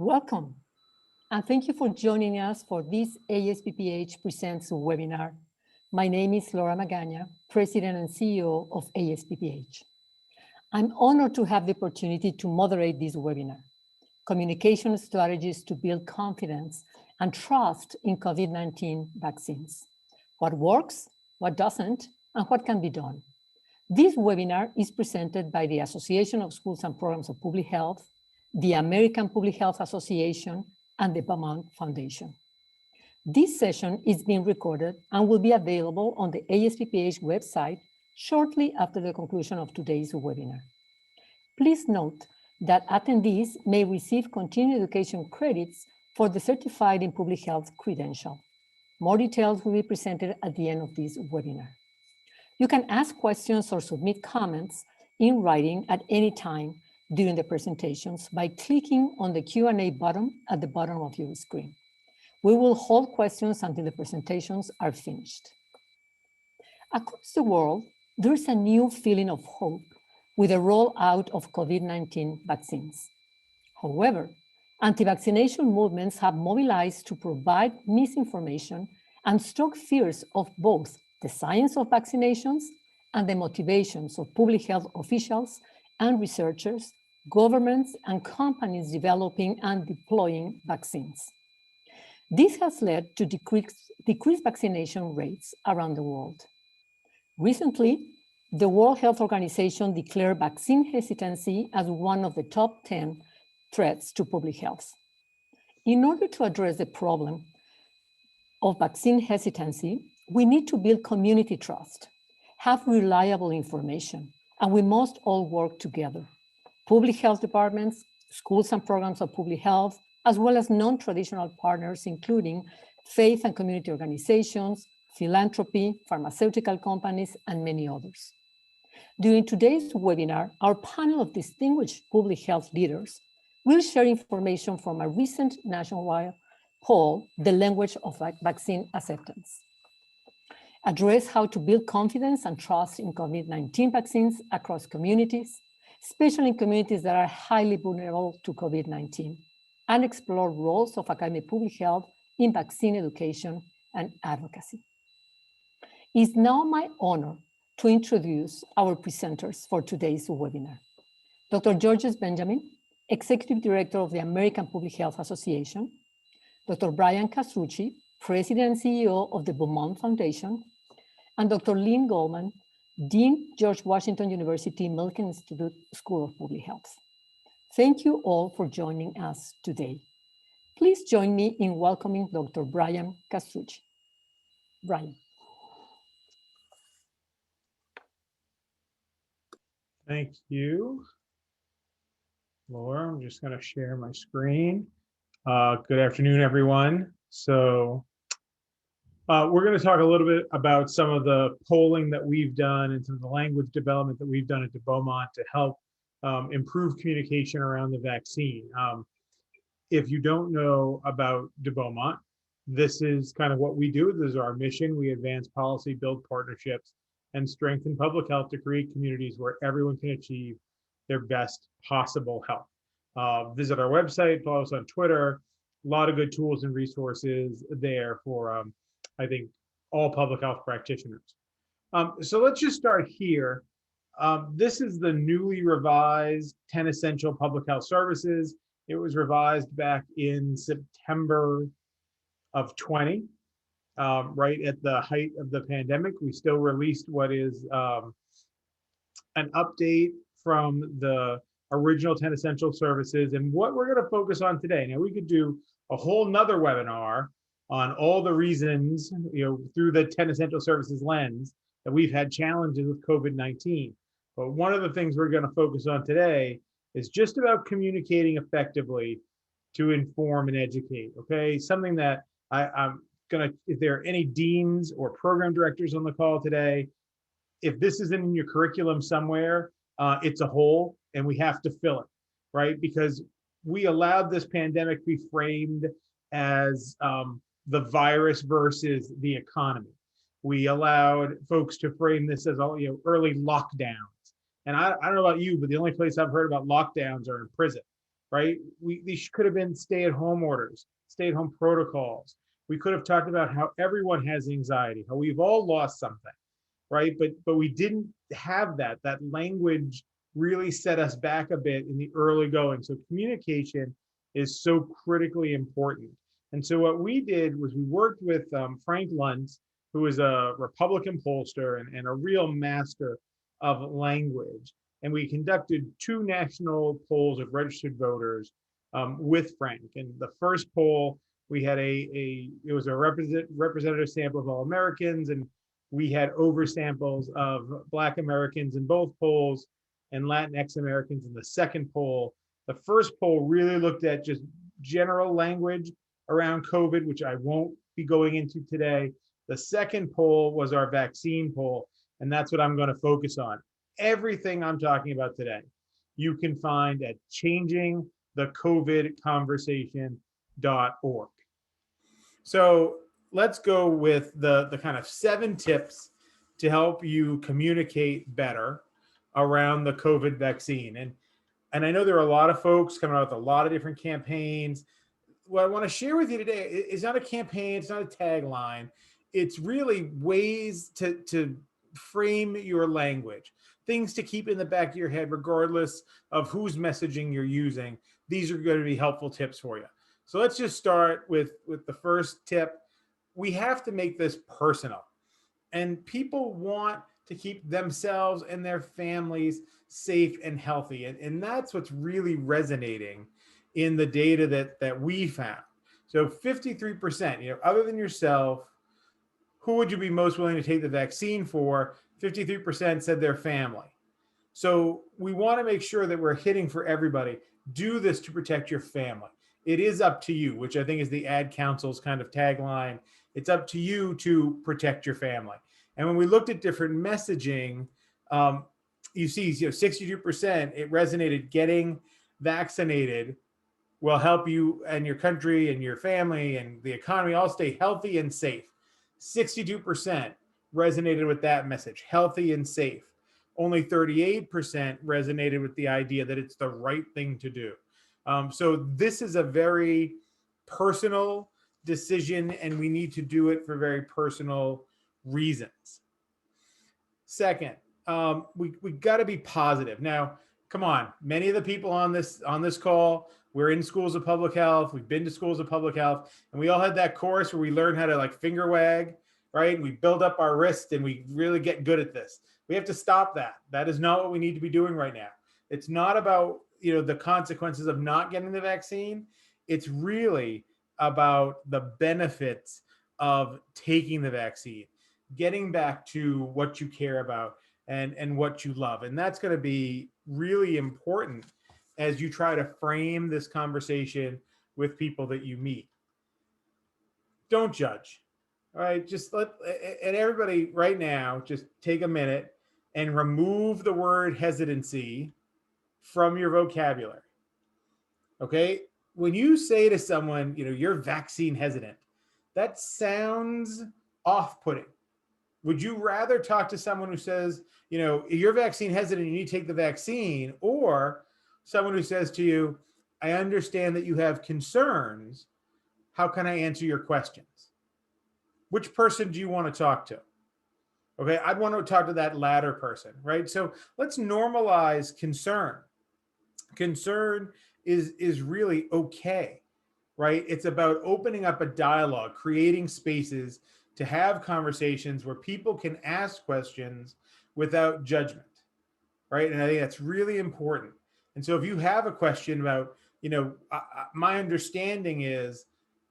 Welcome, and thank you for joining us for this ASPPH Presents webinar. My name is Laura Magaña, President and CEO of ASPPH. I'm honored to have the opportunity to moderate this webinar, Communication Strategies to Build Confidence and Trust in COVID-19 Vaccines. What works, what doesn't, and what can be done. This webinar is presented by the Association of Schools and Programs of Public Health, the American Public Health Association, and the Beaumont Foundation. This session is being recorded and will be available on the ASPPH website shortly after the conclusion of today's webinar. Please note that attendees may receive continuing education credits for the Certified in Public Health credential. More details will be presented at the end of this webinar. You can ask questions or submit comments in writing at any time during the presentations by clicking on the Q&A button at the bottom of your screen. We will hold questions until the presentations are finished. Across the world, there is a new feeling of hope with the rollout of COVID-19 vaccines. However, anti-vaccination movements have mobilized to provide misinformation and stoke fears of both the science of vaccinations and the motivations of public health officials and researchers, governments, and companies developing and deploying vaccines. This has led to decreased vaccination rates around the world. Recently, the World Health Organization declared vaccine hesitancy as one of the top 10 threats to public health. In order to address the problem of vaccine hesitancy, we need to build community trust, have reliable information, and we must all work together. Public health departments, schools and programs of public health, as well as non-traditional partners, including faith and community organizations, philanthropy, pharmaceutical companies, and many others. During today's webinar, our panel of distinguished public health leaders will share information from a recent nationwide poll, The Language of Vaccine Acceptance, address how to build confidence and trust in COVID-19 vaccines across communities, especially in communities that are highly vulnerable to COVID-19, and explore roles of academic public health in vaccine education and advocacy. It's now my honor to introduce our presenters for today's webinar. Dr. Georges Benjamin, Executive Director of the American Public Health Association, Dr. Brian Castrucci, President and CEO of the Beaumont Foundation, and Dr. Lynn Goldman, Dean, George Washington University Milken Institute School of Public Health. Thank you all for joining us today. Please join me in welcoming Dr. Brian Castrucci. Brian. Thank you, Laura. I'm just going to share my screen. Good afternoon, everyone. So we're going to talk a little bit about some of the polling that we've done and some of the language development that we've done at the Beaumont to help improve communication around the vaccine. If you don't know about the Beaumont, this is kind of what we do. This is our mission. We advance policy, build partnerships, and strengthen public health to create communities where everyone can achieve their best possible health. Visit our website, follow us on Twitter. A lot of good tools and resources there for, I think, all public health practitioners. So let's just start here. This is the newly revised 10 Essential Public Health Services. It was revised back in September of 20. Right at the height of the pandemic. We still released what is an update from the original 10 essential services and what we're going to focus on today. Now, we could do a whole nother webinar on all the reasons, through the 10 essential services lens that we've had challenges with COVID-19. But one of the things we're going to focus on today is just about communicating effectively to inform and educate, okay? Something that I'm if there are any deans or program directors on the call today, if this isn't in your curriculum somewhere, it's a hole and we have to fill it, right? Because we allowed this pandemic to be framed as the virus versus the economy. We allowed folks to frame this as early lockdowns. And I don't know about you, but the only place I've heard about lockdowns are in prison. right? These could have been stay-at-home orders, stay-at-home protocols. We could have talked about how everyone has anxiety, how we've all lost something, right? But we didn't have that. That language really set us back a bit in the early going. So communication is so critically important. And so what we did was we worked with Frank Luntz, who is a Republican pollster and a real master of language. And we conducted 2 national polls of registered voters with Frank. And the first poll, we had it was a representative sample of all Americans, and we had oversamples of Black Americans in both polls and Latinx Americans in the second poll. The first poll really looked at just general language around COVID, which I won't be going into today. The second poll was our vaccine poll, and that's what I'm going to focus on. Everything I'm talking about today, you can find at changingthecovidconversation.org. So let's go with the kind of 7 tips to help you communicate better around the COVID vaccine. And I know there are a lot of folks coming out with a lot of different campaigns. What I want to share with you today is not a campaign, it's not a tagline. It's really ways to frame your language, things to keep in the back of your head, regardless of whose messaging you're using. These are going to be helpful tips for you. So let's just start with the first tip. We have to make this personal. And people want to keep themselves and their families safe and healthy. And that's what's really resonating in the data that we found. So 53%, other than yourself, who would you be most willing to take the vaccine for? 53% said their family. So we want to make sure that we're hitting for everybody. Do this to protect your family. It is up to you, which I think is the Ad Council's kind of tagline. It's up to you to protect your family. And when we looked at different messaging, you see, 62%, it resonated. Getting vaccinated will help you and your country and your family and the economy all stay healthy and safe. 62% resonated with that message, healthy and safe. Only 38% resonated with the idea that it's the right thing to do. So this is a very personal decision, and we need to do it for very personal reasons. Second, we got to be positive. Now, come on, many of the people on this call, we're in schools of public health. We've been to schools of public health, and we all had that course where we learn how to like finger wag, right? And we build up our wrist, and we really get good at this. We have to stop that. That is not what we need to be doing right now. It's not about the consequences of not getting the vaccine. It's really about the benefits of taking the vaccine, getting back to what you care about and what you love. And that's going to be really important as you try to frame this conversation with people that you meet. Don't judge. All right, just and everybody right now, just take a minute and remove the word hesitancy from your vocabulary. Okay, when you say to someone, you're vaccine hesitant, that sounds off-putting. Would you rather talk to someone who says, you're vaccine hesitant, you need to take the vaccine, or someone who says to you, I understand that you have concerns, how can I answer your questions? Which person do you want to talk to? Okay, I'd want to talk to that latter person, right? So let's normalize concern. Concern is really okay, right? It's about opening up a dialogue, creating spaces to have conversations where people can ask questions without judgment, right? And I think that's really important. And so if you have a question about, my understanding is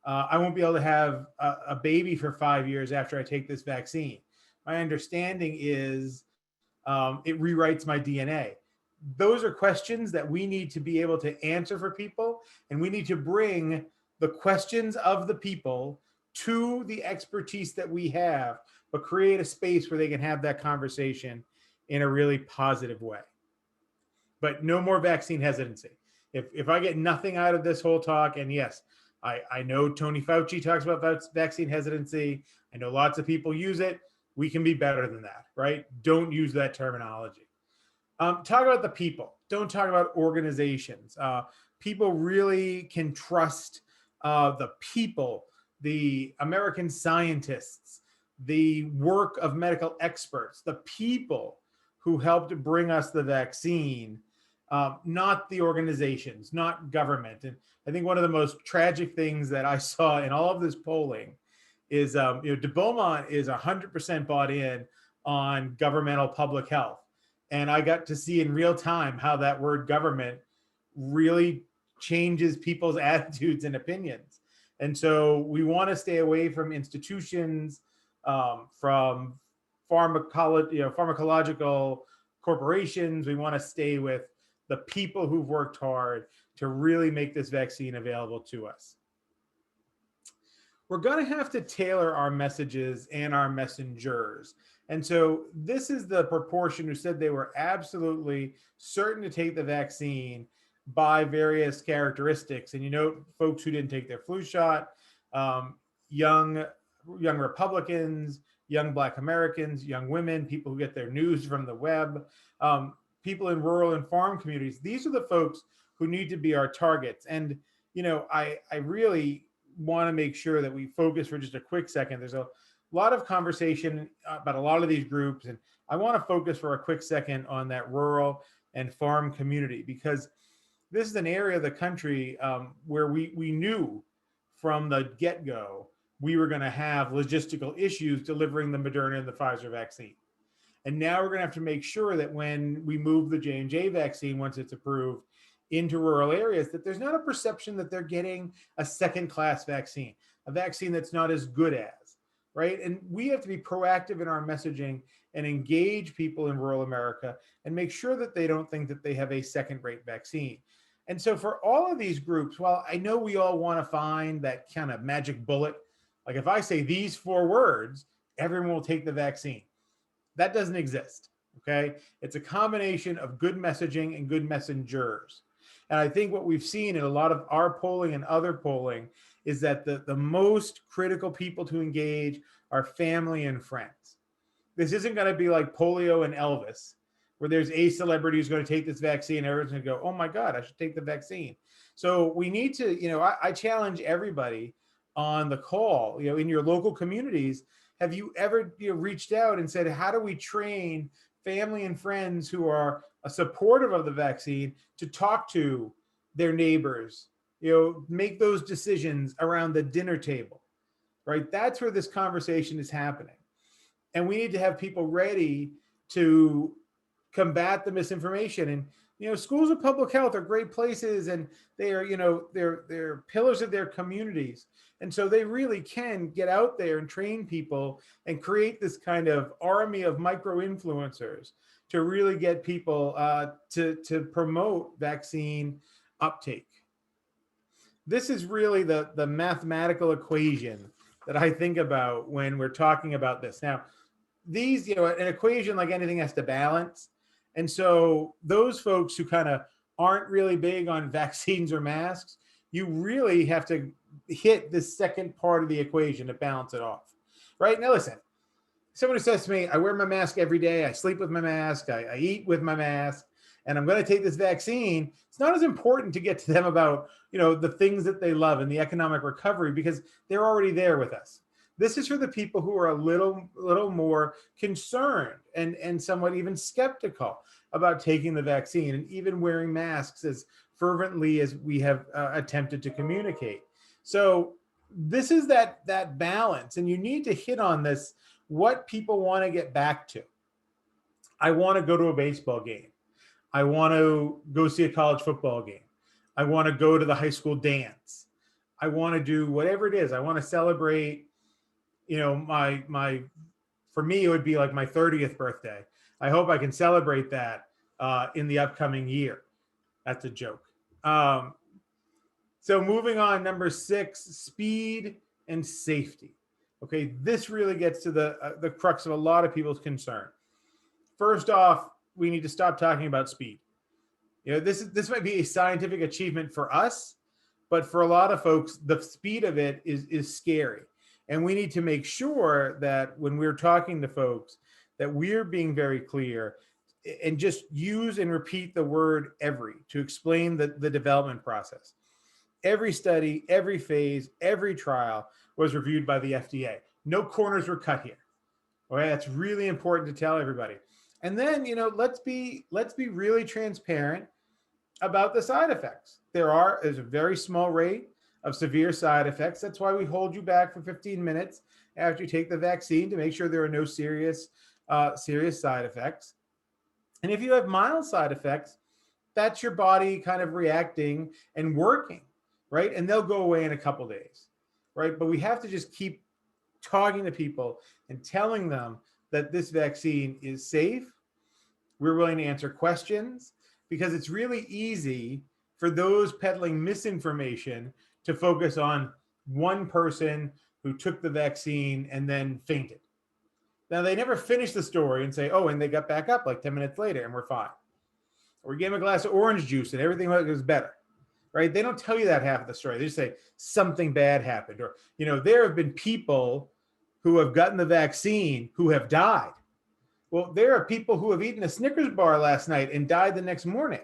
I won't be able to have a baby for 5 years after I take this vaccine. My understanding is it rewrites my DNA. Those are questions that we need to be able to answer for people, and we need to bring the questions of the people to the expertise that we have, but create a space where they can have that conversation in a really positive way. But no more vaccine hesitancy. If I get nothing out of this whole talk, and yes, I know Tony Fauci talks about vaccine hesitancy. I know lots of people use it. We can be better than that, right? Don't use that terminology. Talk about the people. Don't talk about organizations. people really can trust the people, the American scientists, the work of medical experts, the people who helped bring us the vaccine, not the organizations, not government. And I think one of the most tragic things that I saw in all of this polling is, de Beaumont is 100% bought in on governmental public health. And I got to see in real time how that word government really changes people's attitudes and opinions. And so we want to stay away from institutions, from pharmacological corporations. We want to stay with the people who've worked hard to really make this vaccine available to us. We're going to have to tailor our messages and our messengers. And so this is the proportion who said they were absolutely certain to take the vaccine by various characteristics. And you know, folks who didn't take their flu shot, young Republicans, young Black Americans, young women, people who get their news from the web, people in rural and farm communities. These are the folks who need to be our targets. And, you know, I really want to make sure that we focus for just a quick second. There's a lot of conversation about a lot of these groups, and I want to focus for a quick second on that rural and farm community, because this is an area of the country where we knew from the get-go we were going to have logistical issues delivering the Moderna and the Pfizer vaccine. And now we're going to have to make sure that when we move the J&J vaccine, once it's approved, into rural areas, that there's not a perception that they're getting a second-class vaccine, a vaccine that's not as good as, right? And we have to be proactive in our messaging and engage people in rural America and make sure that they don't think that they have a second-rate vaccine. And so for all of these groups, while I know we all want to find that kind of magic bullet, like if I say these 4 words, everyone will take the vaccine. That doesn't exist, okay? It's a combination of good messaging and good messengers. And I think what we've seen in a lot of our polling and other polling is that the most critical people to engage are family and friends. This isn't going to be like polio and Elvis, where there's a celebrity who's going to take this vaccine and everyone's going to go, oh my God, I should take the vaccine. So we need to, you know, I challenge everybody on the call, you know, in your local communities, have you ever, you know, reached out and said, how do we train family and friends who are supportive of the vaccine to talk to their neighbors, you know, make those decisions around the dinner table, right? That's where this conversation is happening. And we need to have people ready to combat the misinformation. And, you know, schools of public health are great places, and they are, you know, they're pillars of their communities. And so they really can get out there and train people and create this kind of army of micro influencers to really get people to promote vaccine uptake. This is really the mathematical equation that I think about when we're talking about this. Now, these, you know, an equation like anything has to balance. And so those folks who kind of aren't really big on vaccines or masks, you really have to hit the second part of the equation to balance it off. Right? Now, listen, someone who says to me, I wear my mask every day, I sleep with my mask, I eat with my mask, and I'm going to take this vaccine, it's not as important to get to them about, you know, the things that they love and the economic recovery, because they're already there with us. This is for the people who are a little more concerned and somewhat even skeptical about taking the vaccine and even wearing masks as fervently as we have attempted to communicate. So this is that balance, and you need to hit on this, what people want to get back to. I want to go to a baseball game. I want to go see a college football game. I want to go to the high school dance. I want to do whatever it is. I want to celebrate, you know, for me, it would be like my 30th birthday. I hope I can celebrate that in the upcoming year. That's a joke. So moving on, number 6, speed and safety. Okay, this really gets to the crux of a lot of people's concern. First off, we need to stop talking about speed. You know, this might be a scientific achievement for us, but for a lot of folks, the speed of it is scary. And we need to make sure that when we're talking to folks, that we're being very clear. and just use and repeat the word every to explain the development process. Every study, every phase, every trial was reviewed by the FDA. No corners were cut here. Okay, that's really important to tell everybody. And then, let's be really transparent about the side effects. There's a very small rate of severe side effects. That's why we hold you back for 15 minutes after you take the vaccine to make sure there are no serious side effects. And if you have mild side effects, that's your body kind of reacting and working, right? And they'll go away in a couple days, right? But we have to just keep talking to people and telling them that this vaccine is safe. We're willing to answer questions, because it's really easy for those peddling misinformation to focus on one person who took the vaccine and then fainted. Now, they never finish the story and say, oh, and they got back up like 10 minutes later and we're fine. Or we gave them a glass of orange juice and everything was better, right? They don't tell you that half of the story. They just say something bad happened. Or, there have been people who have gotten the vaccine who have died. Well, there are people who have eaten a Snickers bar last night and died the next morning.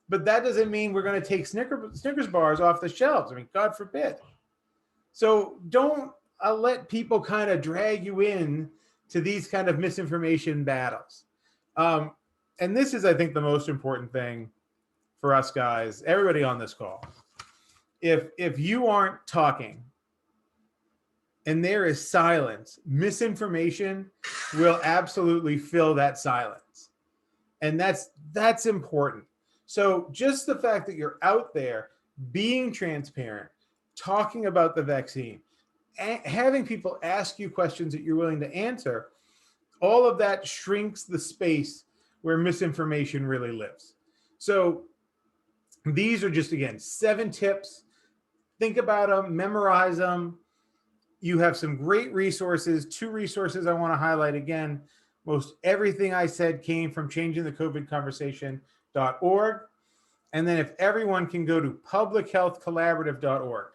But that doesn't mean we're going to take Snickers bars off the shelves. I mean, God forbid. So don't let people kind of drag you in to these kind of misinformation battles. And this is, I think, the most important thing for us guys, everybody on this call. If you aren't talking and there is silence, misinformation will absolutely fill that silence. And that's important. So just the fact that you're out there being transparent, talking about the vaccine, having people ask you questions that you're willing to answer, all of that shrinks the space where misinformation really lives. So these are just, again, 7 tips. Think about them, memorize them. You have some great resources. 2 resources I want to highlight again. Most everything I said came from changingthecovidconversation.org. And then if everyone can go to publichealthcollaborative.org.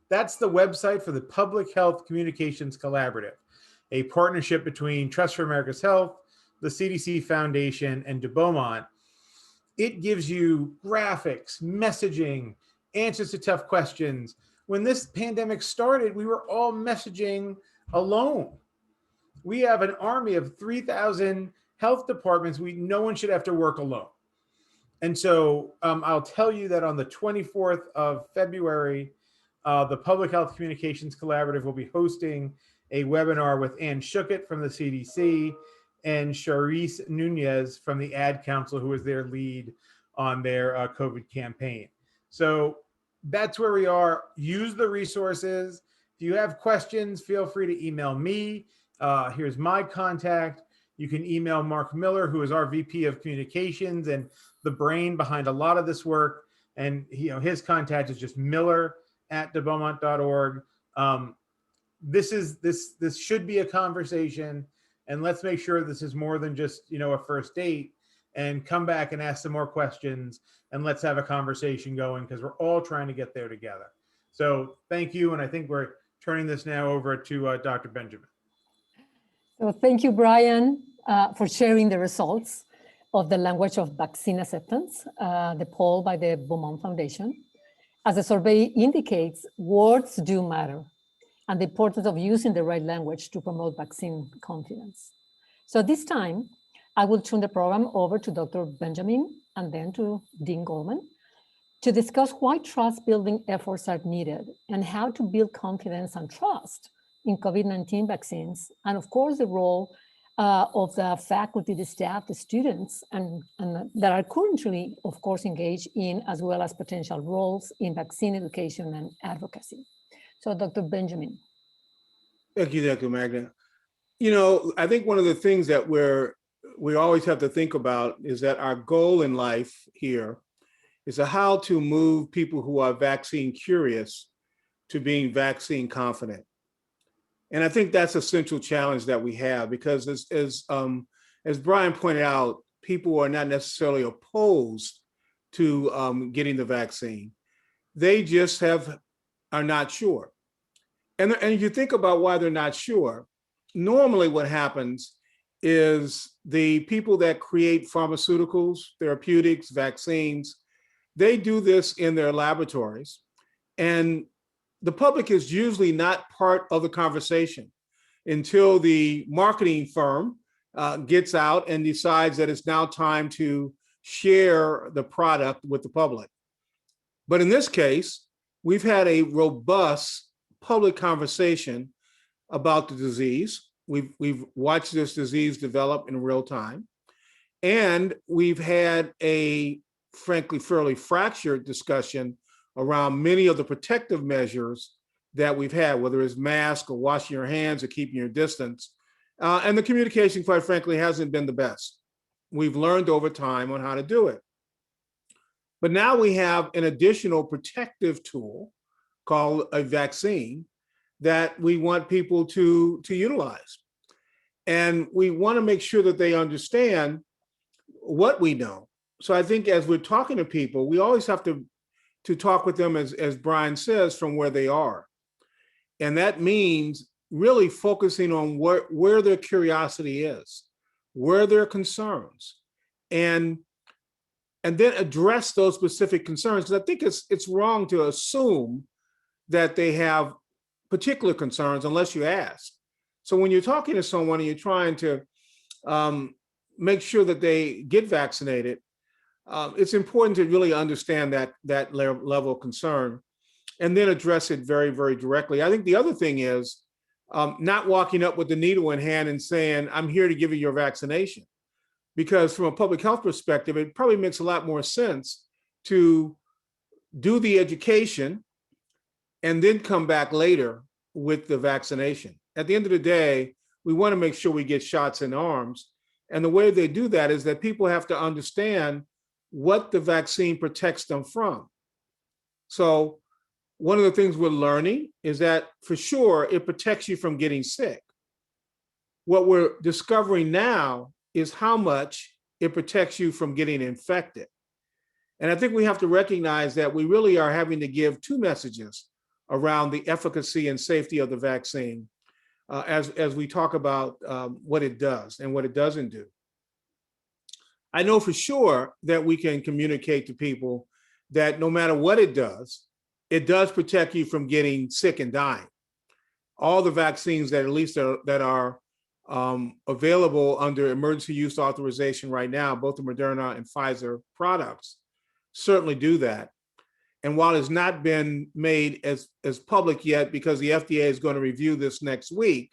That's the website for the Public Health Communications Collaborative, a partnership between Trust for America's Health, the CDC Foundation, and de Beaumont. It gives you graphics, messaging, answers to tough questions. When this pandemic started, we were all messaging alone. We have an army of 3,000 health departments. No one should have to work alone. And so I'll tell you that on the 24th of February, the Public Health Communications Collaborative will be hosting a webinar with Ann Schuckett from the CDC and Charisse Nunez from the Ad Council, who is their lead on their COVID campaign. So that's where we are. Use the resources. If you have questions, feel free to email me. Here's my contact. You can email Mark Miller, who is our VP of Communications and the brain behind a lot of this work. And his contact is just miller@debeaumont.org. This should be a conversation, and let's make sure this is more than just a first date. And come back and ask some more questions, and let's have a conversation going, because we're all trying to get there together. So thank you, and I think we're turning this now over to Dr. Benjamin. So thank you, Brian, for sharing the results of the language of vaccine acceptance, the poll by the Beaumont Foundation. As the survey indicates, words do matter, and the importance of using the right language to promote vaccine confidence. So this time, I will turn the program over to Dr. Benjamin and then to Dean Goldman to discuss why trust building efforts are needed and how to build confidence and trust in COVID-19 vaccines, and of course the role of the faculty, the staff, the students, and that are currently, of course, engaged in, as well as potential roles in vaccine education and advocacy. So Dr. Benjamin. Thank you, Dr. Magda. I think one of the things that we always have to think about is that our goal in life here is how to move people who are vaccine curious to being vaccine confident. And I think that's a central challenge that we have, because as Brian pointed out, people are not necessarily opposed to getting the vaccine. They just are not sure. And if you think about why they're not sure, normally what happens is the people that create pharmaceuticals, therapeutics, vaccines. They do this in their laboratories, and the public is usually not part of the conversation until the marketing firm gets out and decides that it's now time to share the product with the public. But in this case, we've had a robust public conversation about the disease. We've watched this disease develop in real time. And we've had a, frankly, fairly fractured discussion around many of the protective measures that we've had, whether it's mask or washing your hands or keeping your distance. And the communication, quite frankly, hasn't been the best. We've learned over time on how to do it. But now we have an additional protective tool called a vaccine that we want people to utilize. And we want to make sure that they understand what we know. So I think as we're talking to people, we always have to talk with them, as Brian says, from where they are. And that means really focusing on where their curiosity is, where their concerns, and then address those specific concerns. Because I think it's wrong to assume that they have particular concerns unless you ask. So when you're talking to someone and you're trying to make sure that they get vaccinated, it's important to really understand that level of concern and then address it very, very directly. I think the other thing is not walking up with the needle in hand and saying, I'm here to give you your vaccination. Because from a public health perspective, it probably makes a lot more sense to do the education and then come back later with the vaccination. At the end of the day, we want to make sure we get shots in arms. And the way they do that is that people have to understand what the vaccine protects them from. So one of the things we're learning is that for sure, it protects you from getting sick. What we're discovering now is how much it protects you from getting infected. And I think we have to recognize that we really are having to give two messages around the efficacy and safety of the vaccine as we talk about what it does and what it doesn't do. I know for sure that we can communicate to people that no matter what it does protect you from getting sick and dying. All the vaccines that at least that are available under emergency use authorization right now, both the Moderna and Pfizer products, certainly do that. And while it's not been made as public yet, because the FDA is going to review this next week,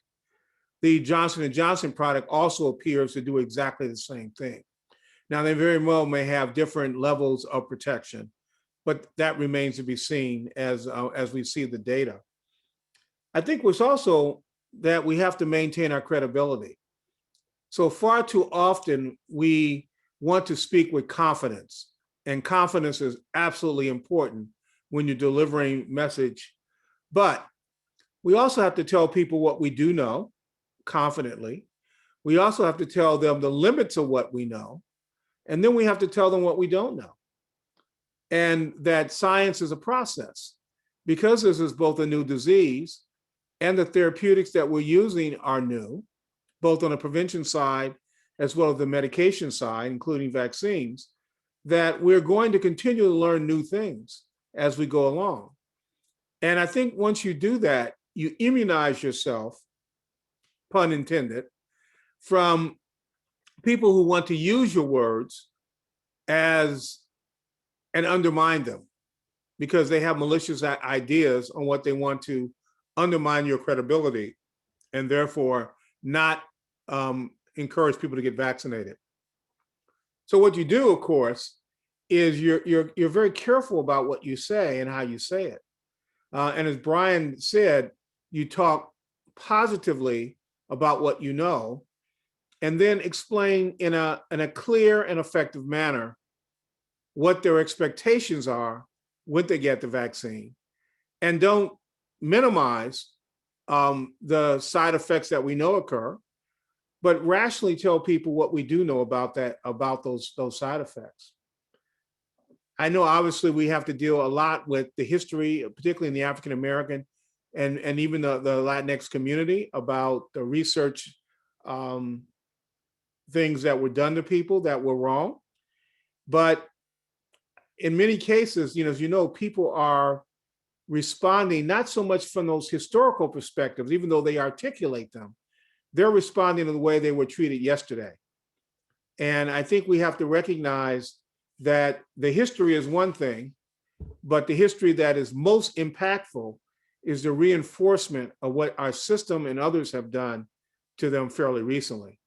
the Johnson & Johnson product also appears to do exactly the same thing. Now, they very well may have different levels of protection, but that remains to be seen as we see the data. I think what's also that we have to maintain our credibility. So far too often, we want to speak with confidence, and confidence is absolutely important when you're delivering message. But we also have to tell people what we do know confidently. We also have to tell them the limits of what we know. And then we have to tell them what we don't know. And that science is a process. Because this is both a new disease and the therapeutics that we're using are new, both on the prevention side as well as the medication side, including vaccines, that we're going to continue to learn new things as we go along. And I think once you do that, you immunize yourself, pun intended, from people who want to use your words and undermine them because they have malicious ideas on what they want to undermine your credibility and therefore not encourage people to get vaccinated. So what you do, of course, is you're very careful about what you say and how you say it. And as Brian said, you talk positively about what you know, and then explain in a clear and effective manner what their expectations are when they get the vaccine, and don't minimize the side effects that we know occur, but rationally tell people what we do know about those side effects. I know obviously we have to deal a lot with the history, particularly in the African American and even the Latinx community, about the research things that were done to people that were wrong. But in many cases, as you know, people are responding not so much from those historical perspectives, even though they articulate them, they're responding to the way they were treated yesterday. And I think we have to recognize that the history is one thing, but the history that is most impactful is the reinforcement of what our system and others have done to them fairly recently.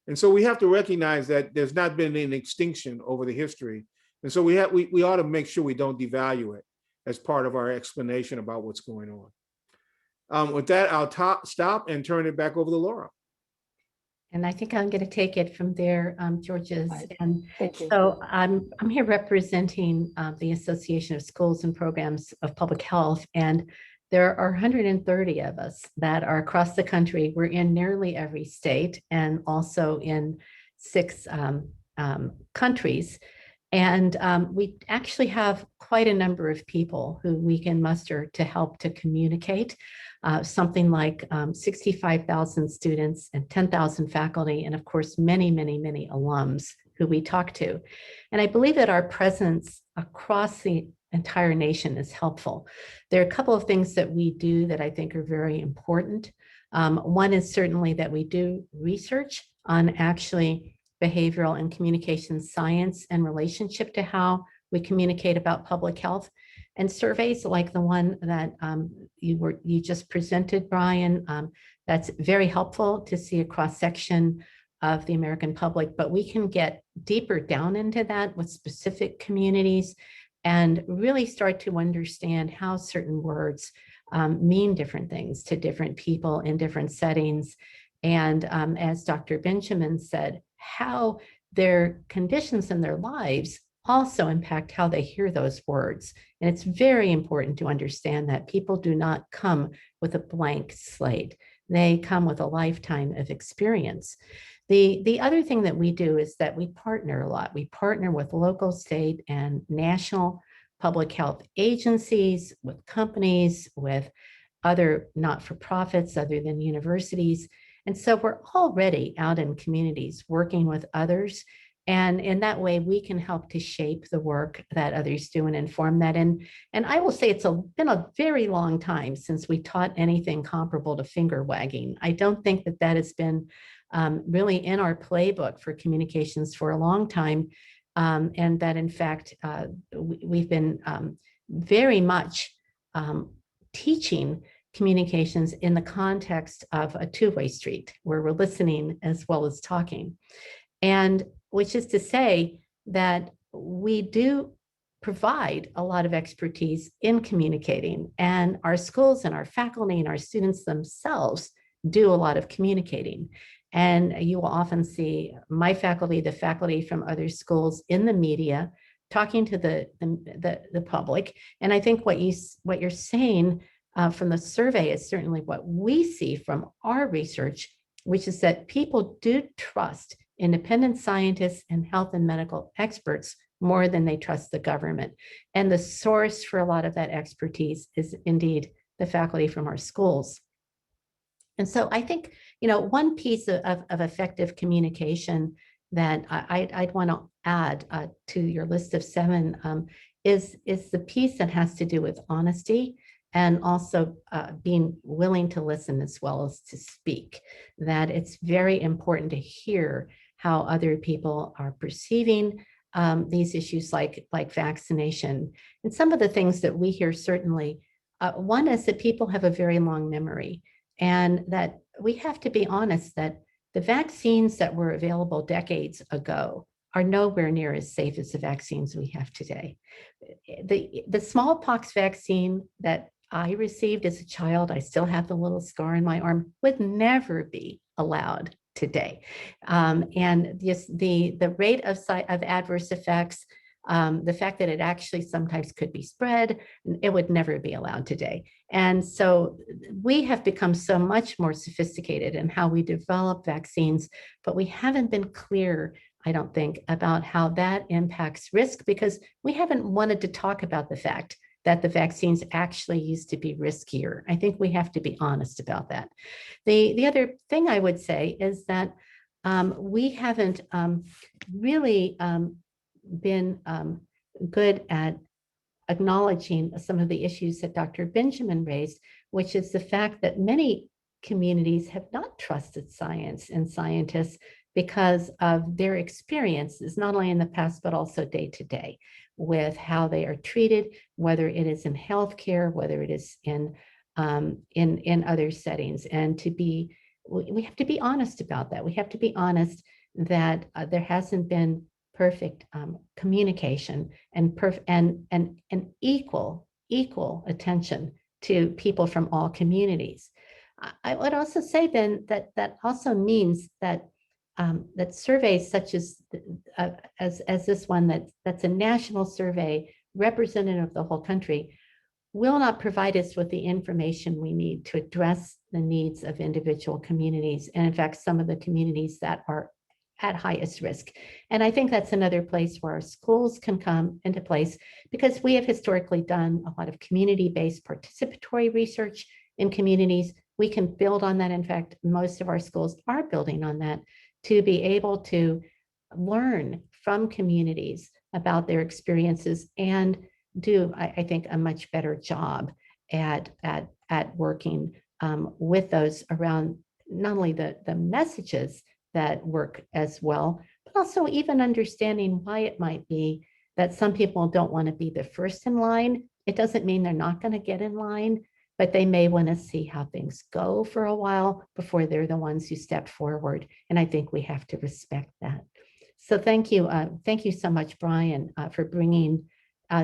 And so we have to recognize that there's not been an extinction over the history. And so we ought to make sure we don't devalue it as part of our explanation about what's going on. With that, I'll stop and turn it back over to Laura. And I think I'm going to take it from there, Georges. Right. And Thank you. so I'm here representing the Association of Schools and Programs of Public Health. And there are 130 of us that are across the country. We're in nearly every state and also in 6 countries. And we actually have quite a number of people who we can muster to help to communicate. Something like 65,000 students and 10,000 faculty, and of course, many, many, many alums who we talk to. And I believe that our presence across the entire nation is helpful. There are a couple of things that we do that I think are very important. One is certainly that we do research on actually behavioral and communication science and relationship to how we communicate about public health. And surveys like the one that you just presented, Brian, that's very helpful to see a cross-section of the American public, but we can get deeper down into that with specific communities and really start to understand how certain words mean different things to different people in different settings. And as Dr. Benjamin said, how their conditions in their lives also impact how they hear those words. And it's very important to understand that people do not come with a blank slate. They come with a lifetime of experience. The other thing that we do is that we partner a lot. We partner with local, state, and national public health agencies, with companies, with other not-for-profits other than universities. And so we're already out in communities working with others. And in that way, we can help to shape the work that others do and inform that. And I will say it's been a very long time since we taught anything comparable to finger wagging. I don't think that has been really in our playbook for communications for a long time. And that in fact, we've been very much teaching communications in the context of a two-way street where we're listening as well as talking. And which is to say that we do provide a lot of expertise in communicating, and our schools and our faculty and our students themselves do a lot of communicating. And you will often see my faculty, the faculty from other schools in the media, talking to the public. And I think what you're saying from the survey is certainly what we see from our research, which is that people do trust independent scientists and health and medical experts more than they trust the government. And the source for a lot of that expertise is indeed the faculty from our schools. And so I think, one piece of effective communication that I'd want to add to your list of 7 is the piece that has to do with honesty and also being willing to listen as well as to speak. That it's very important to hear how other people are perceiving these issues like vaccination. And some of the things that we hear certainly, one is that people have a very long memory, and that we have to be honest that the vaccines that were available decades ago are nowhere near as safe as the vaccines we have today. The smallpox vaccine that I received as a child, I still have the little scar in my arm, would never be allowed today. And the rate of adverse effects, the fact that it actually sometimes could be spread, it would never be allowed today. And so we have become so much more sophisticated in how we develop vaccines, but we haven't been clear, I don't think, about how that impacts risk, because we haven't wanted to talk about the fact that the vaccines actually used to be riskier. I think we have to be honest about that. The other thing I would say is that we haven't really been good at acknowledging some of the issues that Dr. Benjamin raised, which is the fact that many communities have not trusted science and scientists because of their experiences, not only in the past, but also day to day with how they are treated, whether it is in healthcare, whether it is in other settings. And we have to be honest about that. We have to be honest that there hasn't been perfect communication and equal attention to people from all communities. I would also say then that also means that that surveys such as this one that's a national survey representative of the whole country will not provide us with the information we need to address the needs of individual communities, and in fact some of the communities that are at highest risk. And I think that's another place where our schools can come into place, because we have historically done a lot of community-based participatory research in communities. We can build on that. In fact, most of our schools are building on that to be able to learn from communities about their experiences and do, I think, a much better job at working with those around not only the messages that work as well, but also even understanding why it might be that some people don't want to be the first in line. It doesn't mean they're not going to get in line, but they may want to see how things go for a while before they're the ones who step forward. And I think we have to respect that. So thank you. Thank you so much, Brian, for bringing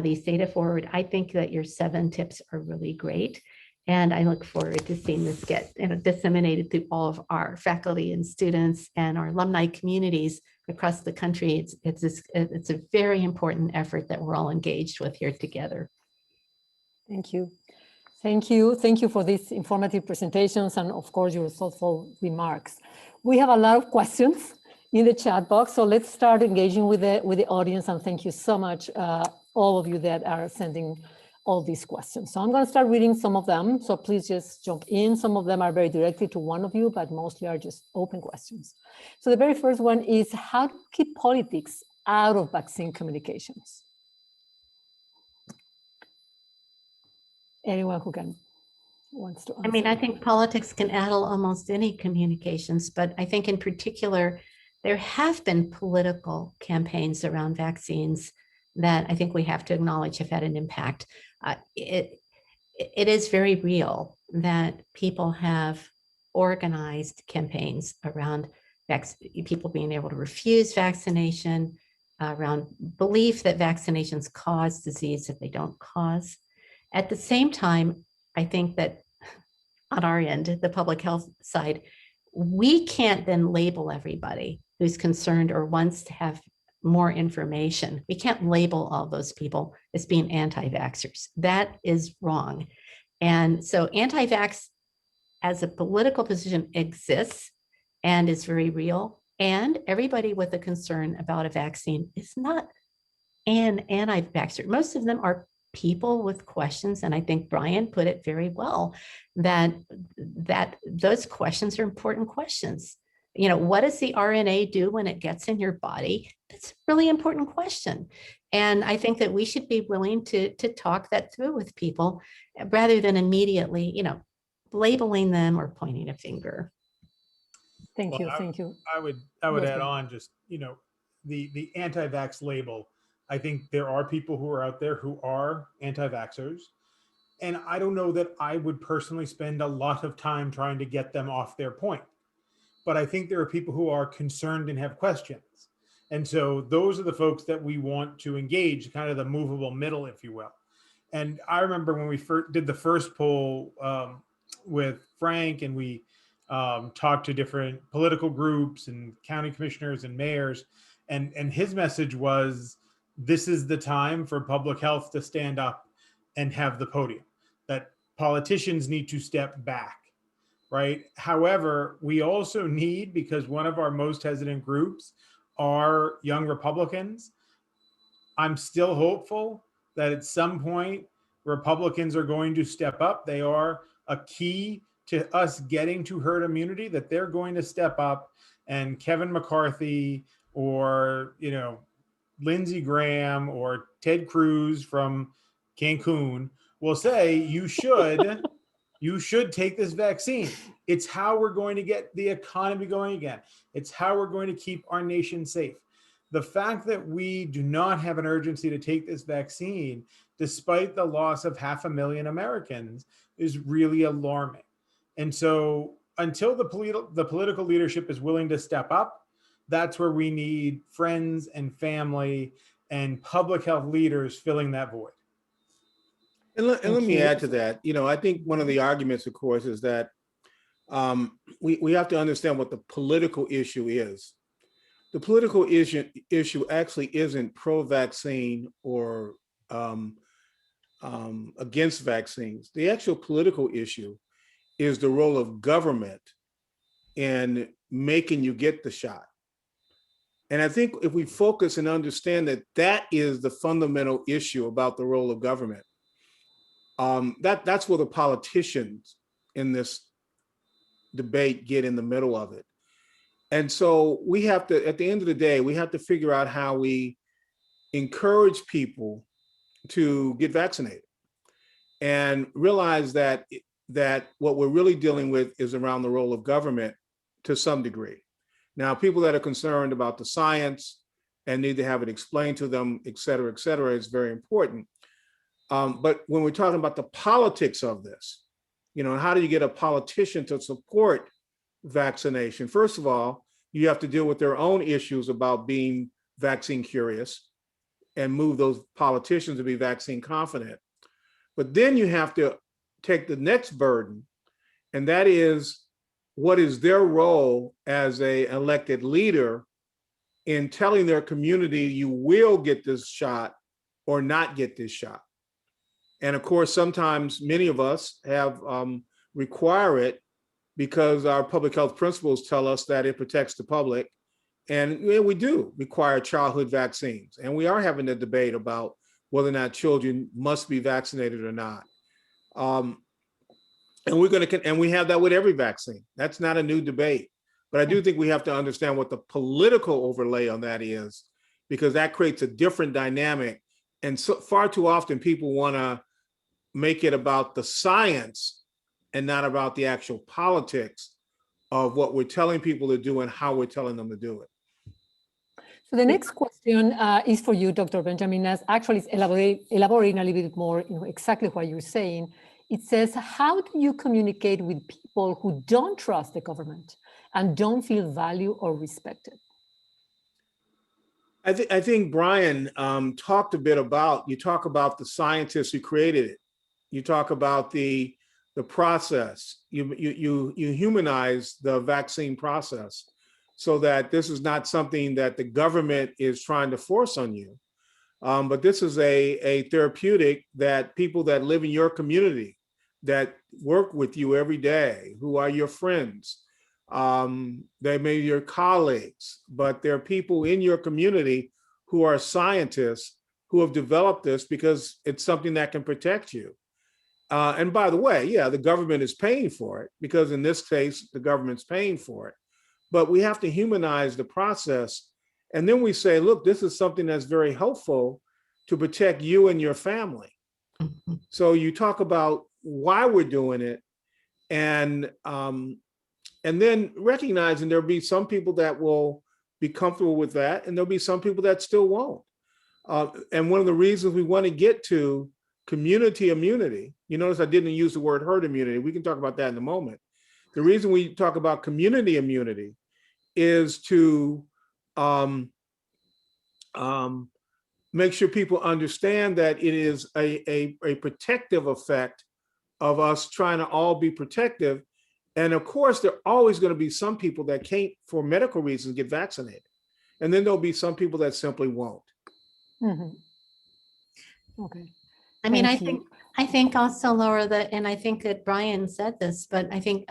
these data forward. I think that your 7 tips are really great. And I look forward to seeing this get disseminated through all of our faculty and students and our alumni communities across the country. It's a very important effort that we're all engaged with here together. Thank you. Thank you. Thank you for these informative presentations and of course your thoughtful remarks. We have a lot of questions in the chat box, so let's start engaging with the audience, and thank you so much, all of you that are sending all these questions. So I'm going to start reading some of them, so please just jump in. Some of them are very directed to one of you, but mostly are just open questions. So the very first one is, how to keep politics out of vaccine communications? Anyone who wants to answer. I mean, I think politics can addle almost any communications, but I think in particular, there have been political campaigns around vaccines that I think we have to acknowledge have had an impact. It is very real that people have organized campaigns around people being able to refuse vaccination, around belief that vaccinations cause disease that they don't cause. At the same time, I think that on our end, the public health side, we can't then label everybody who's concerned or wants to have more information. We can't label all those people as being anti-vaxxers. That is wrong. And so anti-vax as a political position exists and is very real. And everybody with a concern about a vaccine is not an anti-vaxxer. Most of them are people with questions. And I think Brian put it very well, that those questions are important questions. You know, what does the RNA do when it gets in your body? That's a really important question. And I think that we should be willing to talk that through with people rather than immediately, you know, labeling them or pointing a finger. Thank you. Thank you. I would add on just, you know, the anti-vax label. I think there are people who are out there who are anti-vaxxers. And I don't know that I would personally spend a lot of time trying to get them off their point. But I think there are people who are concerned and have questions. And so those are the folks that we want to engage, kind of the movable middle, if you will. And I remember when we first did the first poll with Frank, and we talked to different political groups and county commissioners and mayors. And his message was, this is the time for public health to stand up and have the podium, that politicians need to step back. Right. However, we also need, because one of our most hesitant groups are young Republicans, I'm still hopeful that at some point Republicans are going to step up. They are a key to us getting to herd immunity, that they're going to step up and Kevin McCarthy or, you know, Lindsey Graham or Ted Cruz from Cancun will say you should take this vaccine. It's how we're going to get the economy going again. It's how we're going to keep our nation safe. The fact that we do not have an urgency to take this vaccine, despite the loss of 500,000 Americans, is really alarming. And so until the political leadership is willing to step up, that's where we need friends and family and public health leaders filling that void. And let me you. add to that. You know, I think one of the arguments, of course, is that we have to understand what the political issue is. The political issue actually isn't pro-vaccine or against vaccines. The actual political issue is the role of government in making you get the shot. And I think if we focus and understand that that is the fundamental issue about the role of government, that's where the politicians in this debate get in the middle of it. And so we have to, at the end of the day, we have to figure out how we encourage people to get vaccinated and realize that what we're really dealing with is around the role of government to some degree. Now, people that are concerned about the science and need to have it explained to them, et cetera, is very important. But when we're talking about the politics of this, you know, how do you get a politician to support vaccination? First of all, you have to deal with their own issues about being vaccine curious and move those politicians to be vaccine confident. But then you have to take the next burden, and that is, what is their role as an elected leader in telling their community you will get this shot or not get this shot? And of course, sometimes many of us have require it because our public health principles tell us that it protects the public. And we do require childhood vaccines. And we are having a debate about whether or not children must be vaccinated or not. And we're going to, and we have that with every vaccine. That's not a new debate. But I do think we have to understand what the political overlay on that is, because that creates a different dynamic. And so far too often people want to make it about the science and not about the actual politics of what we're telling people to do and how we're telling them to do it. So the next question is for you, Dr. Benjamin, as actually is elaborating a little bit more, you know, exactly what you're saying. It says, how do you communicate with people who don't trust the government and don't feel valued or respected? I think Brian talked a bit about, you talk about the scientists who created it. You talk about the process. You humanize the vaccine process so that this is not something that the government is trying to force on you. But this is a therapeutic that people that live in your community, that work with you every day, who are your friends, they may be your colleagues, but there are people in your community who are scientists who have developed this because it's something that can protect you. And by the way, yeah, the government is paying for it, because in this case, the government's paying for it. But we have to humanize the process. And then we say, look, this is something that's very helpful to protect you and your family. So you talk about why we're doing it, and then recognizing there'll be some people that will be comfortable with that, and there'll be some people that still won't. And one of the reasons we want to get to community immunity, you notice I didn't use the word herd immunity. We can talk about that in a moment. The reason we talk about community immunity is to make sure people understand that it is a protective effect of us trying to all be protective. And of course, there are always going to be some people that can't, for medical reasons, get vaccinated. And then there'll be some people that simply won't. Mm-hmm. Okay. I mean, Thank I think also, Laura, that, and I think that Brian said this, but I think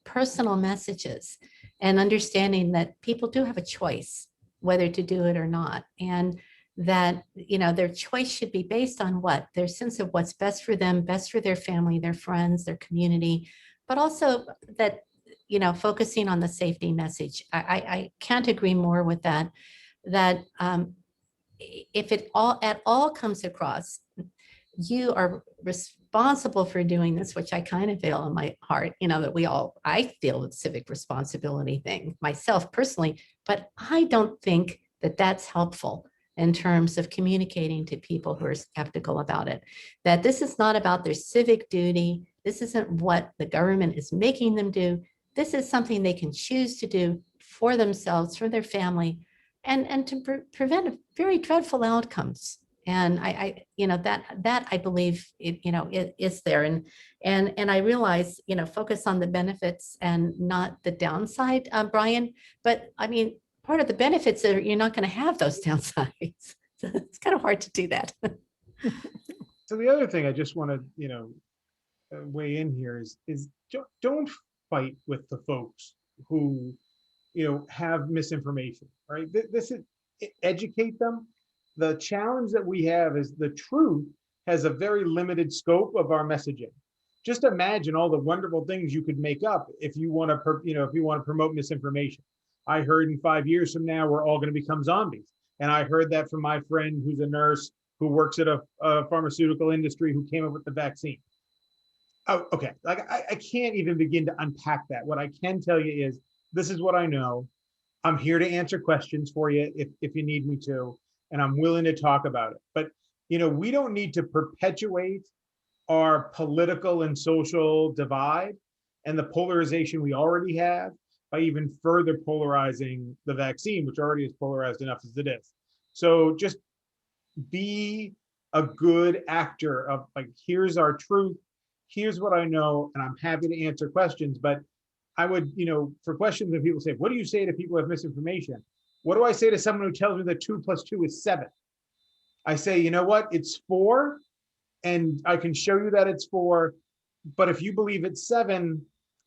personal messages and understanding that people do have a choice whether to do it or not. And that, you know, their choice should be based on what? Their sense of what's best for them, best for their family, their friends, their community, but also that focusing on the safety message. I can't agree more with that, if it at all comes across, you are responsible for doing this, which I kind of feel in my heart, that I feel the civic responsibility thing myself personally, but I don't think that that's helpful in terms of communicating to people who are skeptical about it, that this is not about their civic duty. This isn't what the government is making them do. This is something they can choose to do for themselves, for their family, and to prevent very dreadful outcomes. And that I believe it is there. And I realize, focus on the benefits and not the downside, Brian. But I mean, part of the benefits are you're not going to have those downsides. So it's kind of hard to do that. So the other thing I just want to, weigh in here is don't fight with the folks who, have misinformation, right? This is educate them. The challenge that we have is the truth has a very limited scope of our messaging. Just imagine all the wonderful things you could make up if you want to, if you want to promote misinformation. I heard in 5 years from now, we're all going to become zombies. And I heard that from my friend who's a nurse who works at a pharmaceutical industry who came up with the vaccine. Oh, okay. Like I can't even begin to unpack that. What I can tell you is this is what I know. I'm here to answer questions for you if you need me to, and I'm willing to talk about it. But, we don't need to perpetuate our political and social divide and the polarization we already have by even further polarizing the vaccine, which already is polarized enough as it is. So just be a good actor of like, here's our truth, here's what I know, and I'm happy to answer questions. But I would, for questions that people say, what do you say to people who have misinformation? What do I say to someone who tells me that 2 + 2 is 7? I say, you know what, it's 4, and I can show you that it's 4, but if you believe it's 7,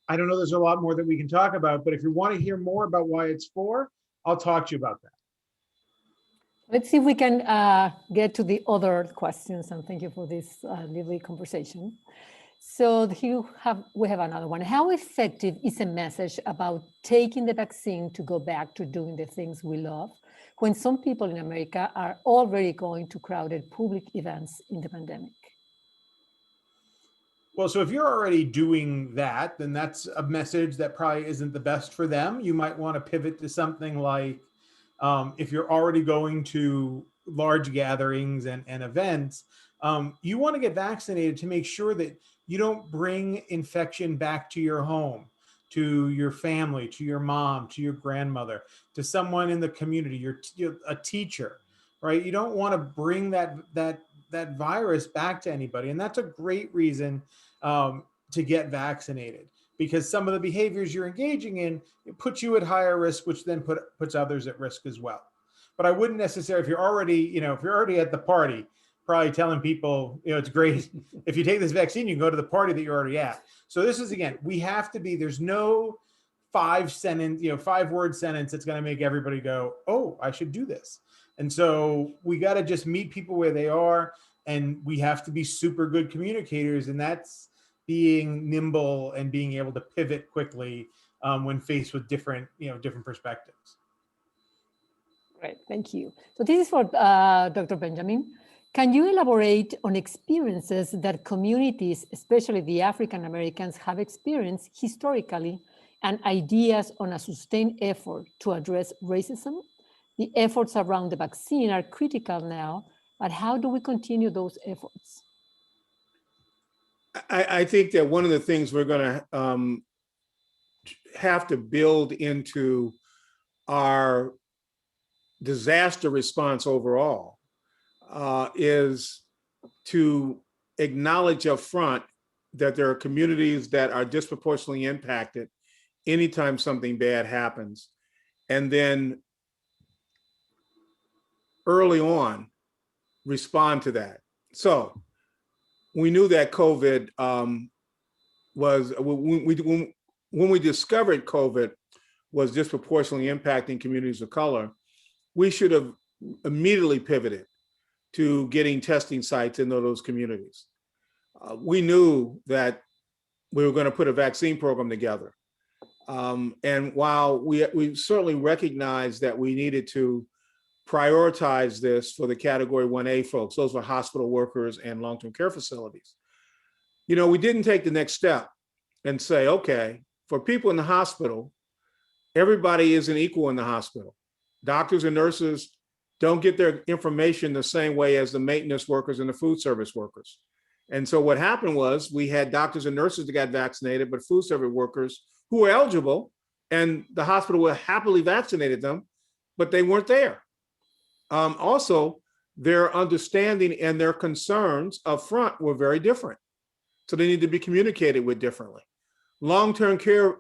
I don't know, there's a lot more that we can talk about, but if you want to hear more about why it's 4, I'll talk to you about that. Let's see if we can get to the other questions, and thank you for this lively conversation. So we have another one. How effective is a message about taking the vaccine to go back to doing the things we love when some people in America are already going to crowded public events in the pandemic? Well, so if you're already doing that, then that's a message that probably isn't the best for them. You might want to pivot to something like, if you're already going to large gatherings and events, you want to get vaccinated to make sure that you don't bring infection back to your home, to your family, to your mom, to your grandmother, to someone in the community, a teacher, right? You don't want to bring that virus back to anybody. And that's a great reason to get vaccinated, because some of the behaviors you're engaging in, it puts you at higher risk, which then puts others at risk as well. But I wouldn't necessarily, if you're already at the party, probably telling people, it's great. If you take this vaccine, you can go to the party that you're already at. So this is, again, there's no 5-word sentence that's going to make everybody go, oh, I should do this. And so we got to just meet people where they are, and we have to be super good communicators. And that's being nimble and being able to pivot quickly when faced with different perspectives. Great, thank you. So this is for Dr. Benjamin. Can you elaborate on experiences that communities, especially the African Americans, have experienced historically, and ideas on a sustained effort to address racism? The efforts around the vaccine are critical now, but how do we continue those efforts? I think that one of the things we're going to have to build into our disaster response overall is to acknowledge up front that there are communities that are disproportionately impacted anytime something bad happens. And then early on, respond to that. So we knew that COVID when we discovered COVID was disproportionately impacting communities of color, we should have immediately pivoted to getting testing sites in those communities. We knew that we were going to put a vaccine program together. And while we certainly recognize that we needed to prioritize this for the category 1A folks, those were hospital workers and long-term care facilities, we didn't take the next step and say, okay, for people in the hospital, everybody isn't equal in the hospital. Doctors and nurses don't get their information the same way as the maintenance workers and the food service workers. And so what happened was we had doctors and nurses that got vaccinated, but food service workers who were eligible, and the hospital would happily vaccinated them, but they weren't there. Also, their understanding and their concerns up front were very different. So they need to be communicated with differently. Long-term care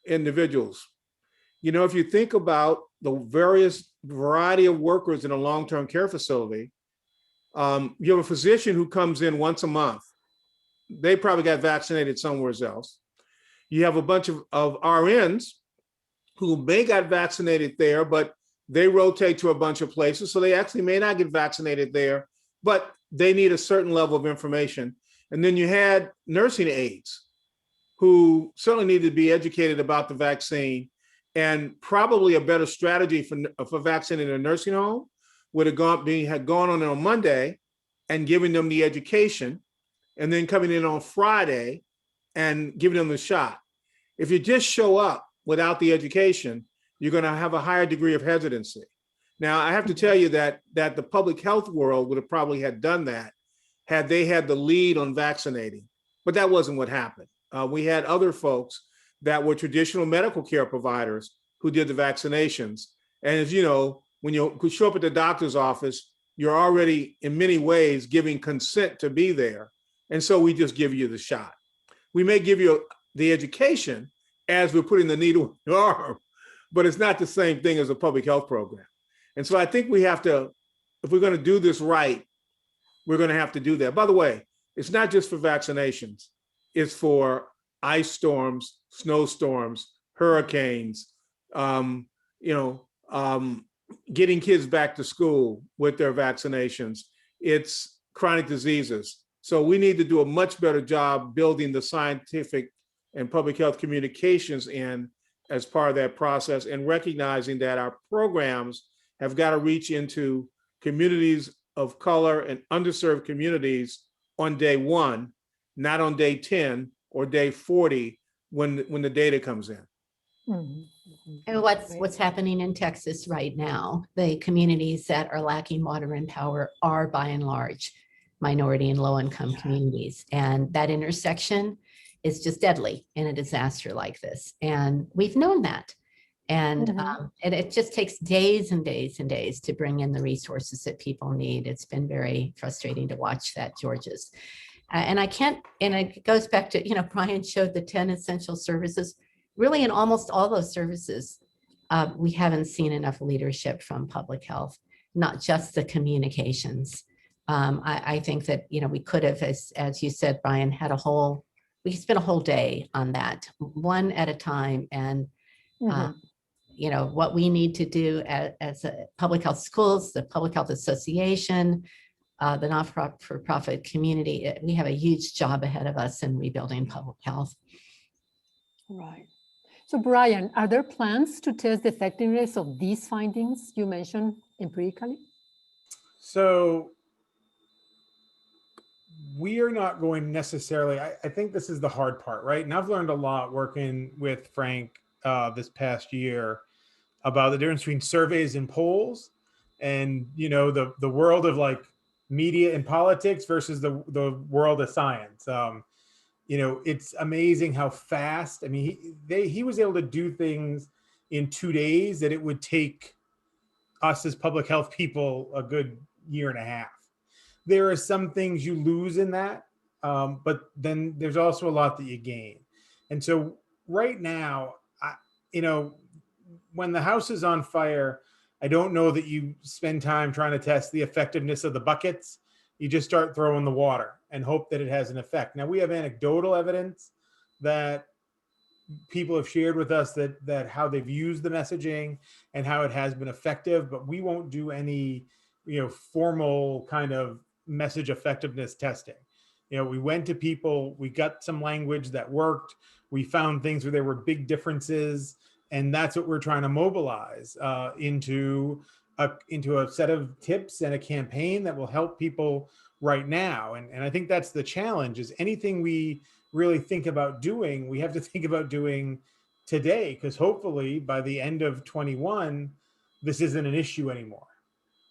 individuals, if you think about the various variety of workers in a long-term care facility, you have a physician who comes in once a month. They probably got vaccinated somewhere else. You have a bunch of RNs who may got vaccinated there, but they rotate to a bunch of places. So they actually may not get vaccinated there, but they need a certain level of information. And then you had nursing aides who certainly need to be educated about the vaccine, and probably a better strategy for vaccinating a nursing home would have gone on Monday and giving them the education, and then coming in on Friday and giving them the shot. If you just show up without the education, you're going to have a higher degree of hesitancy. Now, I have to tell you that the public health world would have probably had done that had they had the lead on vaccinating, but that wasn't what happened. We had other folks that were traditional medical care providers who did the vaccinations. And as you know, when you show up at the doctor's office, you're already in many ways giving consent to be there. And so we just give you the shot. We may give you the education as we're putting the needle in your arm, but it's not the same thing as a public health program. And so I think we have to, if we're going to do this right, we're going to have to do that. By the way, it's not just for vaccinations. It's for ice storms, snowstorms, hurricanes, getting kids back to school with their vaccinations. It's chronic diseases. So we need to do a much better job building the scientific and public health communications in as part of that process, and recognizing that our programs have got to reach into communities of color and underserved communities on day one, not on day 10 or day 40 when the data comes in. And what's happening in Texas right now, the communities that are lacking water and power are by and large minority and low-income communities. And that intersection is just deadly in a disaster like this. And we've known that. And it just takes days and days and days to bring in the resources that people need. It's been very frustrating to watch that, George's. And it goes back to, Brian showed the 10 essential services. Really, in almost all those services, we haven't seen enough leadership from public health, not just the communications. I think that, we could have, as you said, Brian, we spent a whole day on that, one at a time. And, what we need to do as a public health schools, the Public Health Association, the not-for-profit community, we have a huge job ahead of us in rebuilding public health. Right. So Brian, are there plans to test the effectiveness of these findings you mentioned empirically? So we are not going necessarily, I think this is the hard part, right? And I've learned a lot working with Frank this past year about the difference between surveys and polls, and the world of like media and politics versus the world of science. It's amazing how fast. I mean, he was able to do things in 2 days that it would take us as public health people a good year and a half. There are some things you lose in that, but then there's also a lot that you gain. And so right now, when the house is on fire, I don't know that you spend time trying to test the effectiveness of the buckets. You just start throwing the water and hope that it has an effect. Now, we have anecdotal evidence that people have shared with us that how they've used the messaging and how it has been effective, but we won't do any, formal kind of message effectiveness testing. We went to people, we got some language that worked. We found things where there were big differences, and that's what we're trying to mobilize into a set of tips and a campaign that will help people right now. And I think that's the challenge, is anything we really think about doing, we have to think about doing today, because hopefully by the end of 21, this isn't an issue anymore.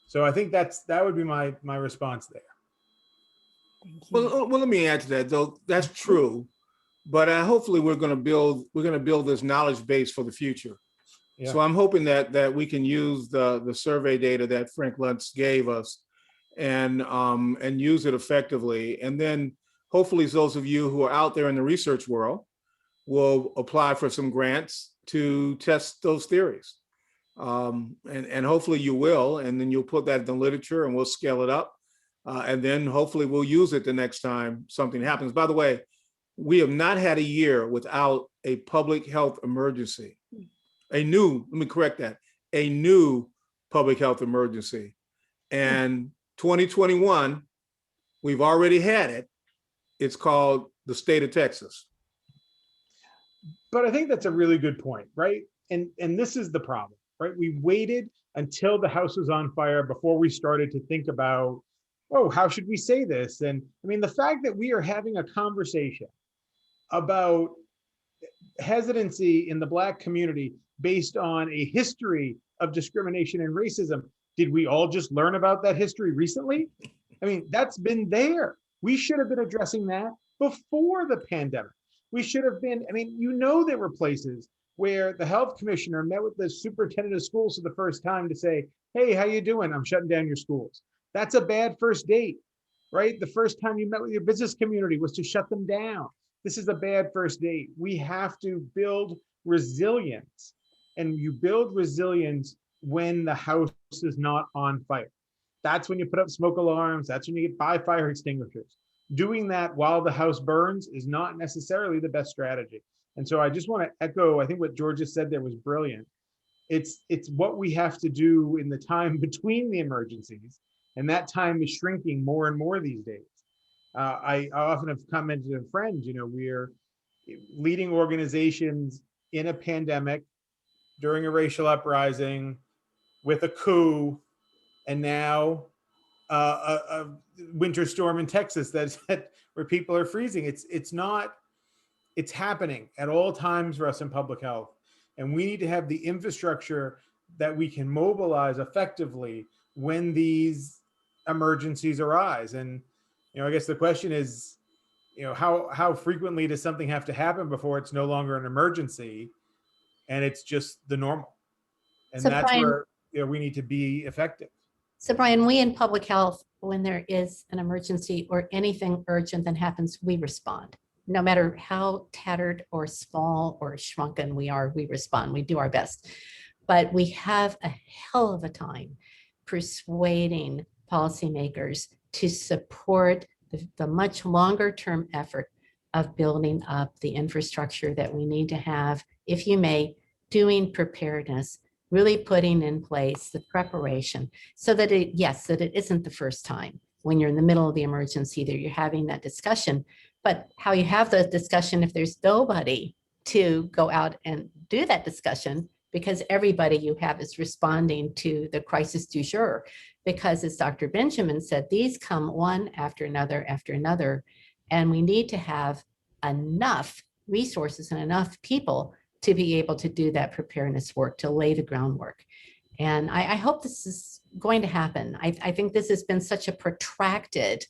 So I think that would be my response there. Thank you. Well, let me add to that, though. That's true, but hopefully we're going to build this knowledge base for the future. Yeah. So I'm hoping that we can use the survey data that Frank Luntz gave us and use it effectively. And then hopefully those of you who are out there in the research world will apply for some grants to test those theories. And hopefully you will, and then you'll put that in the literature and we'll scale it up. And then hopefully we'll use it the next time something happens. By the way, we have not had a year without a public health emergency. Let me correct that, a new public health emergency. And 2021, we've already had it. It's called the state of Texas. But I think that's a really good point, right? And this is the problem, right? We waited until the house was on fire before we started to think about, oh, how should we say this? And I mean, the fact that we are having a conversation about hesitancy in the Black community based on a history of discrimination and racism, did we all just learn about that history recently? I mean, that's been there. We should have been addressing that before the pandemic. We should have been, I mean, there were places where the health commissioner met with the superintendent of schools for the first time to say, hey, how you doing? I'm shutting down your schools. That's a bad first date, right? The first time you met with your business community was to shut them down. This is a bad first date. We have to build resilience, and you build resilience when the house is not on fire. That's when you put up smoke alarms. That's when you buy fire extinguishers. Doing that while the house burns is not necessarily the best strategy. And so I just want to echo, I think what George just said there was brilliant. It's what we have to do in the time between the emergencies, and that time is shrinking more and more these days. I often have commented to friends, we're leading organizations in a pandemic, during a racial uprising, with a coup, and now a winter storm in Texas where people are freezing. It's happening at all times for us in public health. And we need to have the infrastructure that we can mobilize effectively when these emergencies arise. And, I guess the question is, how frequently does something have to happen before it's no longer an emergency and it's just the normal? And So that's Brian, where we need to be effective. So Brian, we in public health, when there is an emergency or anything urgent that happens, we respond. No matter how tattered or small or shrunken we are, we respond, we do our best. But we have a hell of a time persuading policymakers to support the much longer term effort of building up the infrastructure that we need to have, if you may, doing preparedness, really putting in place the preparation so that it isn't the first time when you're in the middle of the emergency that you're having that discussion, but how you have the discussion if there's nobody to go out and do that discussion, because everybody you have is responding to the crisis du jour. Because as Dr. Benjamin said, these come one after another, and we need to have enough resources and enough people to be able to do that preparedness work, to lay the groundwork. And I hope this is going to happen. I think this has been such a protracted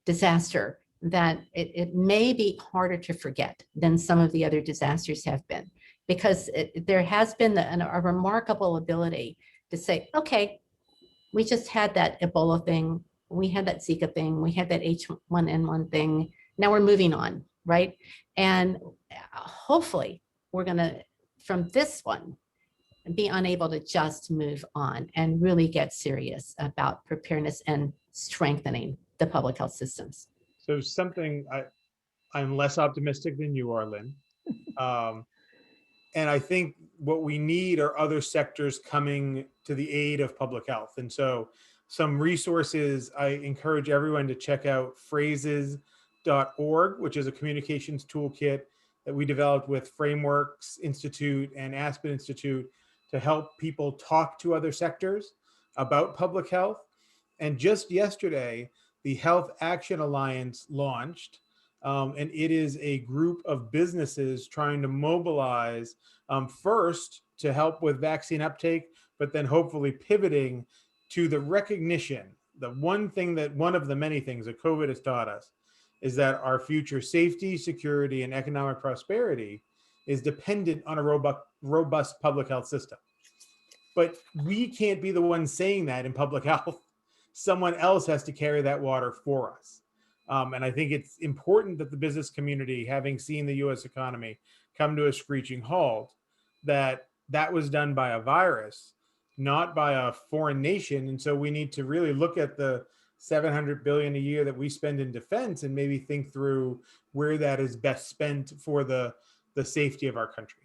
disaster that it may be harder to forget than some of the other disasters have been, because there has been a remarkable ability to say, okay, we just had that Ebola thing, we had that Zika thing, we had that H1N1 thing, now we're moving on, right? And hopefully we're gonna, from this one, be unable to just move on and really get serious about preparedness and strengthening the public health systems. So I'm less optimistic than you are, Lynn. And I think what we need are other sectors coming to the aid of public health. And so some resources, I encourage everyone to check out phrases.org, which is a communications toolkit that we developed with Frameworks Institute and Aspen Institute to help people talk to other sectors about public health. And just yesterday, the Health Action Alliance launched, and it is a group of businesses trying to mobilize first to help with vaccine uptake, but then hopefully pivoting to the recognition. The one of the many things that COVID has taught us is that our future safety, security, and economic prosperity is dependent on a robust public health system. But we can't be the ones saying that in public health. Someone else has to carry that water for us. And I think it's important that the business community, having seen the US economy come to a screeching halt, that was done by a virus, not by a foreign nation. And so we need to really look at the $700 billion a year that we spend in defense and maybe think through where that is best spent for the safety of our country.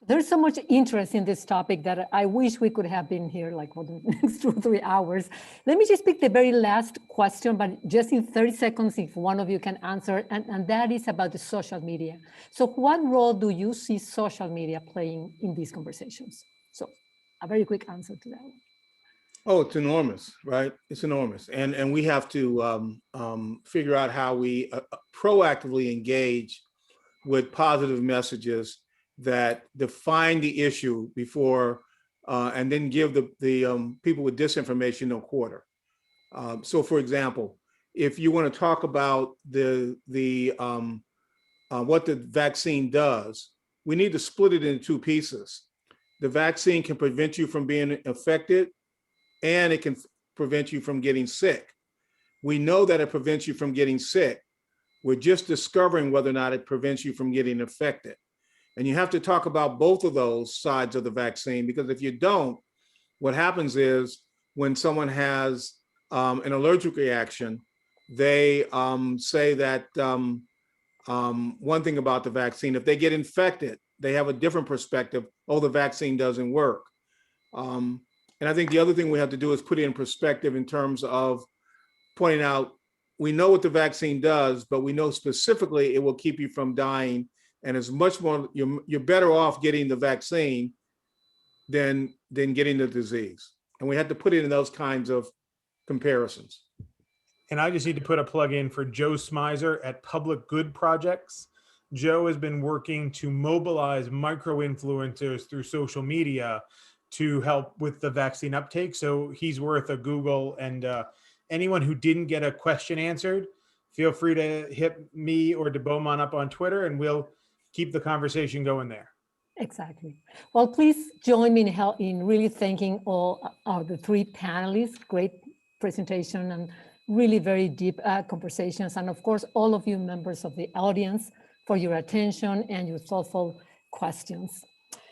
There's so much interest in this topic that I wish we could have been here like for the next 2 or 3 hours. Let me just pick the very last question, but just in 30 seconds, if one of you can answer, and that is about the social media. So what role do you see social media playing in these conversations? So a very quick answer to that one. Oh, it's enormous, right? It's enormous. And we have to figure out how we proactively engage with positive messages that define the issue before, and then give the people with disinformation no quarter. So for example, if you want to talk about what the vaccine does, we need to split it into 2 pieces. The vaccine can prevent you from being affected, and it can prevent you from getting sick. We know that it prevents you from getting sick. We're just discovering whether or not it prevents you from getting infected. And you have to talk about both of those sides of the vaccine, because if you don't, what happens is when someone has an allergic reaction, they say that one thing about the vaccine, if they get infected, they have a different perspective. Oh, the vaccine doesn't work. And I think the other thing we have to do is put it in perspective in terms of pointing out, we know what the vaccine does, but we know specifically it will keep you from dying. And it's much more, you're better off getting the vaccine than getting the disease. And we had to put it in those kinds of comparisons. And I just need to put a plug in for Joe Smizer at Public Good Projects. Joe has been working to mobilize micro-influencers through social media to help with the vaccine uptake. So he's worth a Google, and anyone who didn't get a question answered, feel free to hit me or DeBeaumont up on Twitter, and we'll keep the conversation going there. Exactly. Well, please join me in really thanking all of the 3 panelists. Great presentation and really very deep conversations. And of course, all of you members of the audience for your attention and your thoughtful questions.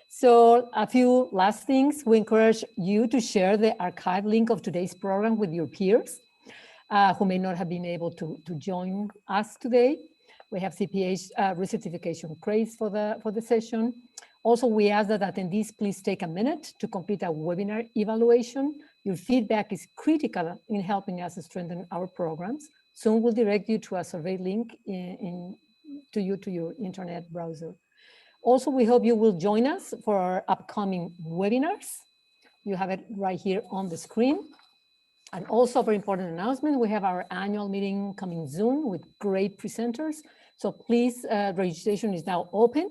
So a few last things. We encourage you to share the archive link of today's program with your peers who may not have been able to join us today. We have CPH recertification credits for the session. Also, we ask that attendees please take a minute to complete a webinar evaluation. Your feedback is critical in helping us strengthen our programs. Soon we'll direct you to a survey link to your internet browser. Also, we hope you will join us for our upcoming webinars. You have it right here on the screen. And also, a very important announcement, we have our annual meeting coming soon with great presenters. So please, registration is now open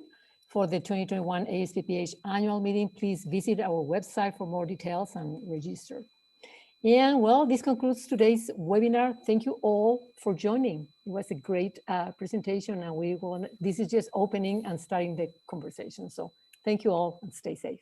for the 2021 ASPPH annual meeting. Please visit our website for more details and register. And well, this concludes today's webinar. Thank you all for joining. It was a great presentation, and this is just opening and starting the conversation. So thank you all, and stay safe.